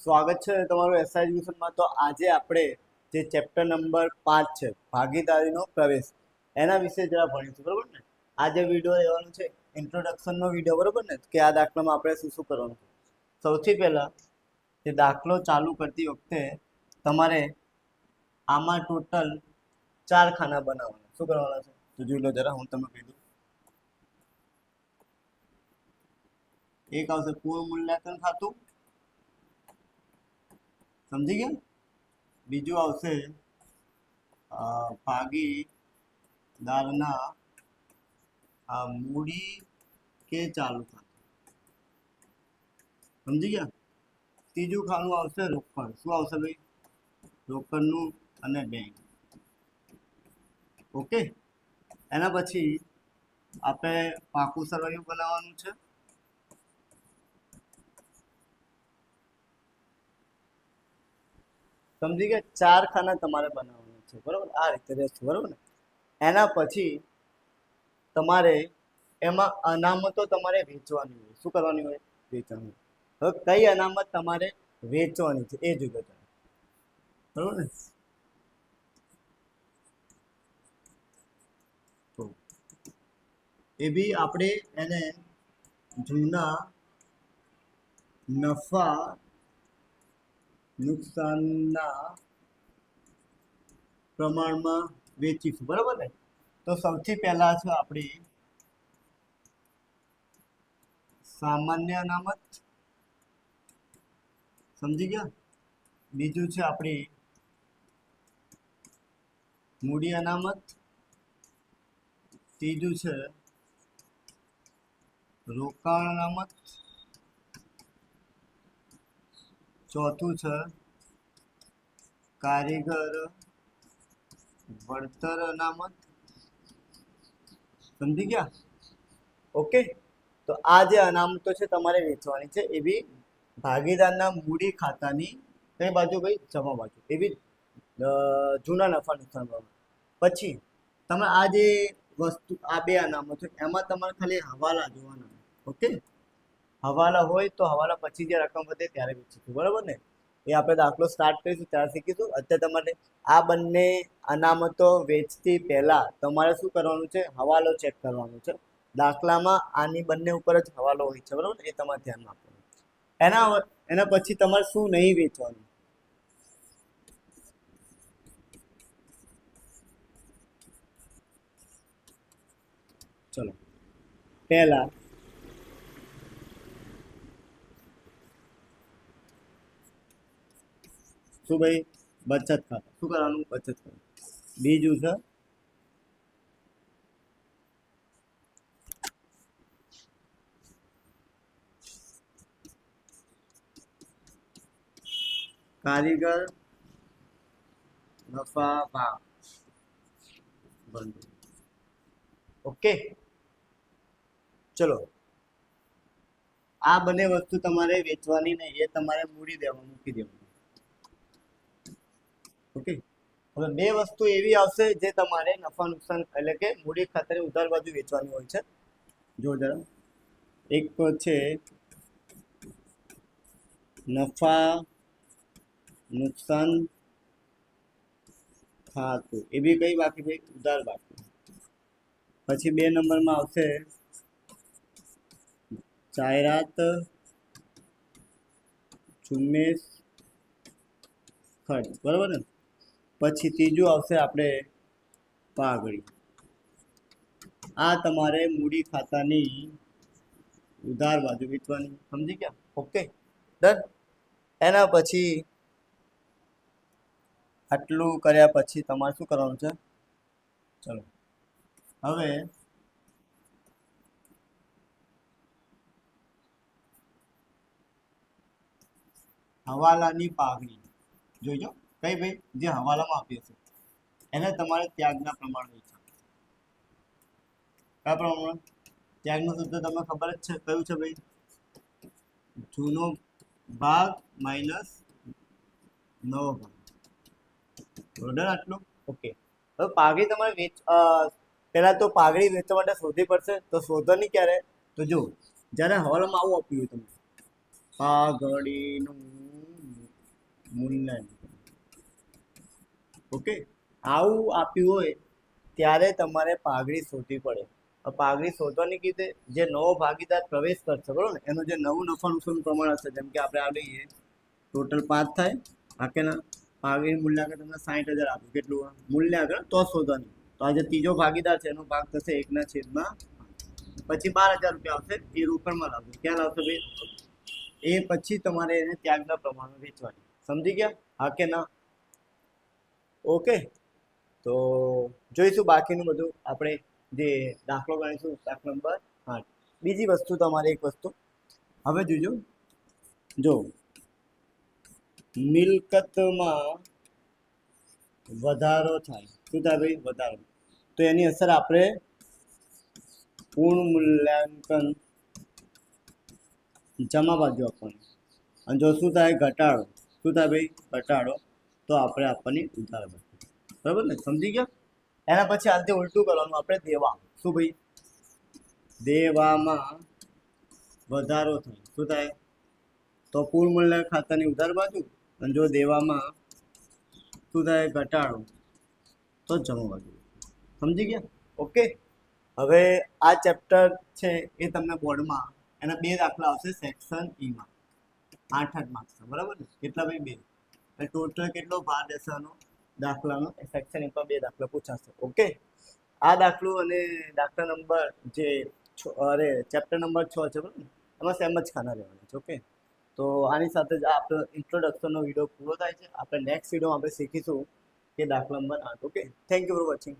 સ્વાગત છે તમારું એસઆઈ એજ્યુકેશનમાં। તો આજે આપણે જે ચેપ્ટર નંબર 5 છે ભાગીદારીનો પ્રવેશ એના વિશે જરા ભણીશું, બરોબર ને। આ જે વિડીયો રહેવાનો છે ઇન્ટ્રોડક્શનનો વિડીયો, બરોબર ને, કે આ દાખલામાં આપણે શું શું કરવાનું છે। સૌથી પહેલા તે દાખલો ચાલુ કરતી વખતે તમારે આમાં ટોટલ 4 ખાના બનાવવાના। શું કરવાના છે તો જોઈ લો જરા, હું તમને કહી દઉં। એક આવશે પૂર્વ મૂલ્યાંકન ખાતું, સમજી ગયા। બીજું આવશે ભાગીદારના મૂડી કે ચાલુ ખાતું, સમજી ગયા। ત્રીજું ખાનું આવશે રોકડ। શું આવશે ભાઈ? રોકડનું અને બેંક। ઓકે, એના પછી આપણે પાકું સરવૈયું બનાવવાનું છે। સમજી ગયા। 4 ખાના તમારે બનાવવાના છે, બરોબર। આ રીતે રહેશે, બરોબર ને। એના પછી તમારે એમાં અનામતો તમારે વેચવાની હોય। શું કરવાની હોય? વેચવાની। હવે કઈ અનામત તમારે વેચવાની છે એ જોઈ લો, બરોબર ને। તો એ બી આપણે એને જૂના નફા નુકસાનના પ્રમાણમાં વેચીશું, બરોબર ને। તો સૌથી પહેલા છે આપણી સામાન્ય અનામત, સમજી ગયા। બીજું છે આપણી મૂડી અનામત, ત્રીજું છે રોકાણ અનામત, ચોથું છે કારીગર વળતર અનામત, સમજી ગયા। ઓકે, તો આ જે અનામતો છે તમારે વેચવાની છે એ બી ભાગીદારના મૂડી ખાતાની કઈ બાજુ ભાઈ? જમા બાજુ। એ બી જૂના નફા નુકસાન બાબત। પછી તમે આ જે વસ્તુ, આ બે અનામત છે એમાં તમારે ખાલી હવાલા જોવાના। ઓકે, હવાલા હોય તો હવાલા પછી જે રકમ વધે ત્યારે વેચીશું, બરોબર ને। એ આપણે દાખલો સ્ટાર્ટ કરીશું ત્યારે શીખીશું। અત્યારે તમારે આ બંને અનામતો વેચતી પહેલા તમારે શું કરવાનું છે? હવાલો ચેક કરવાનો છે। દાખલામાં આની બંને ઉપર જ હવાલો હોય છે, બરોબર, એ તમારે ધ્યાનમાં આપવાનું। એના પછી તમારે શું નહીં વેચવાનું, ચલો પહેલા શું ભાઈ? બચત ખાતું। શું કરવાનું? બચત ખાતું। બીજું છે કારીગર નફા ભાગ ભંડોળ। ઓકે, ચલો આ બંને વસ્તુ તમારે વેચવાની નહીં, એ તમારે મૂકી દેવાનું। ઓકે, હવે બે વસ્તુ એવી આવશે જે તમારે નફા નુકસાન એટલે કે મૂડી ખાતાની ઉધાર બાજુ વેચવાની હોય છે। જો જરા, એક છે નફા નુકસાન ખાતું, એ બી કઈ બાકી ભાઈ? ઉધાર બાકી। પછી 2 નંબરમાં આવશે જાહેરાત ઝુંબેશ ખર્ચ, બરોબર ને। પછી ત્રીજું આવશે આપણે પાઘડી। આ તમારે મૂડી ખાતાની ઉધાર બાજુ વેચવાની, સમજી ગયા? Okay, done. એના પછી આટલું કર્યા પછી તમારે શું કરવાનું છે? ચલો હવે હવાલાની પાઘડી જોઈજો, કઈ ભાઈ? જે હવાલામાં આપી હશે એને તમારે ત્યાગના પ્રમાણ વેચવાનું। કયા પ્રમાણ? ત્યાગનું સૂત્ર તમને ખબર જ છે, કયું છે ભાઈ? જૂનો ભાગ માઇનસ નવો ભાગ, બરોબર આટલું? ઓકે, હવે પાઘડી તમારે પહેલા તો પાઘડી વેચવા માટે શોધવી પડશે। તો શોધવાની ક્યારે? તો જો જ્યારે હવાલામાં આવું આપ્યું હોય તમને પાઘડીનું મૂલ્યાંકન. ઓકે, આવું આપ્યું હોય ત્યારે તમારે પાઘડી શોધવી પડે. પાઘડી શોધવાની કીધે જે નવો ભાગીદાર પ્રવેશ કરશે બરોબર ને, એનું જે નવું નફા નુકસાનનું પ્રમાણ હશે, જેમ કે આપણે આ લઈએ ટોટલ 5 થાય, હા કે ના. પાઘડી મૂલ્યાંકન તમને 60,000 આપ્યું, કેટલું મૂલ્યાંકન તો શોધવાનું. તો આ જે ત્રીજો ભાગીદાર છે એનો ભાગ થશે 1/5. પછી 12,000 રૂપિયા આવશે, એ રોકડમાં લાવશે. ક્યાં લાવશે ભાઈ? એ પછી તમારે એને ત્યાગના પ્રમાણમાં વેચવાની. સમજી ગયા, હા કે ના? ઓકે, તો જોઈશું બાકીનું બધું આપણે જે દાખલો ગણીશું, દાખલા નંબર 8. બીજી વસ્તુ તમારે એક વસ્તુ હવે જોજો, જો મિલકતમાં વધારો થાય, શું થાય ભાઈ? વધારો. તો એની અસર આપણે પૂર્ણ મૂલ્યાંકન જમા બાજુ આપવાની. અને જો શું થાય? ઘટાડો. શું થાય ભાઈ? ઘટાડો. તો આપણે આપવાની ઉધાર બાજુ. બરાબર ને? સમજી ગયા? એના પછી આજે ઉલટું કરવાનું, આપણે દેવા. શું ભાઈ? દેવામાં વધારો થાય. શું થાય? તો પૂર્ણ મૂલ્ય ખાતાની ઉધાર બાજુ. અને જો દેવામાં શું થાય? ઘટાડો, તો જમા બાજુ. સમજી ગયા? ઓકે, હવે આ ચેપ્ટર છે એ તમને બોર્ડમાં એના 2 દાખલા આવશે સેક્શન ઈમાં, 8 માર્ક્સ. બરાબર ને? કેટલા ભાઈ? 2. અને ટોટલ કેટલો ભાર રહેશે આનો દાખલાનો? સેક્શન ઈમાં 2 દાખલા પૂછાશે. ઓકે, આ દાખલો અને દાખલા નંબર જે ચેપ્ટર નંબર 6 છે બરાબર ને, એમાં સેમ જ ખાના રહેવાના છે. ઓકે, તો આની સાથે જ આપણો ઇન્ટ્રોડક્શનનો વિડીયો પૂરો થાય છે. આપણે નેક્સ્ટ વિડીયોમાં આપણે શીખીશું કે દાખલા number 8. Okay, thank you for watching.